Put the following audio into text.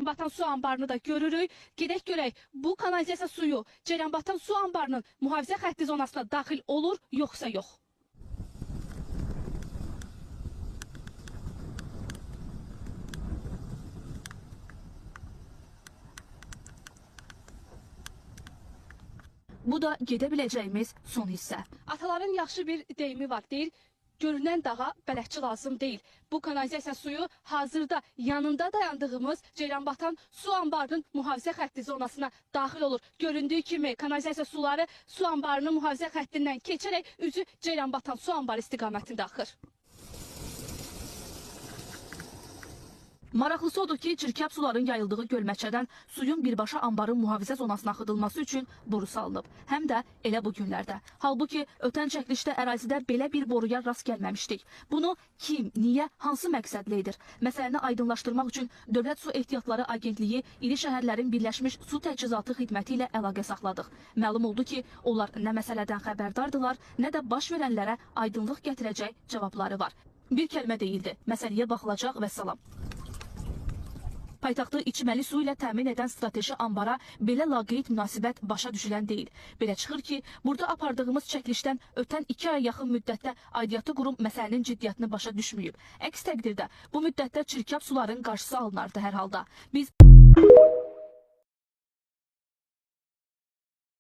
Batan su anbarını da görürük. Gedək görək, bu kanalizasiya suyu Ceyranbatan su anbarının mühafizə xətti zonasına daxil olur, yoxsa yox? Bu da gedə biləcəyimiz son hissə. Ataların yaxşı bir deyimi var, deyir, görünən dağa bələdçi lazım deyil. Bu kanalizasiya suyu hazırda yanında dayandığımız Ceyranbatan su anbarının mühafizə xətti zonasına daxil olur. Göründüyü kimi kanalizasiya suları su anbarının mühafizə xəttindən keçərək üzü Ceyranbatan su anbarı istiqamətində axır. Maraqlısı odur ki, çirkab suların yayıldığı gölməçədən suyun birbaşa anbarın mühafizə zonasına axıdılması üçün boru salınıb. Həm də elə bu günlərdə. Halbuki ötən çəkilişdə ərazidə belə bir boruya rast gəlməmişdik. Bunu kim, niyə, hansı məqsədlə edir? Məsələni aydınlaşdırmaq üçün Dövlət Su Ehtiyatları Agentliyi iri şəhərlərin Birləşmiş Su Təchizatı xidməti ilə əlaqə saxladıq. Məlum oldu ki, onlar nə məsələdən xəbərdardılar, nə də baş verənlərə aydınlıq gətirəcək cavabları var. Bir kəlmə deyildi, məsələyə baxılacaq və salam. Paytaxtı içməli su ilə təmin edən strateji anbara belə laqeyd münasibət başa düşülən deyil. Belə çıxır ki, burada apardığımız çəkilişdən ötən 2 ay yaxın müddətdə aidiyyatı qurum məsələnin ciddiyyətini başa düşməyib. Əks təqdirdə bu müddətdə çirkab suların qarşısı alınardı hər halda. Biz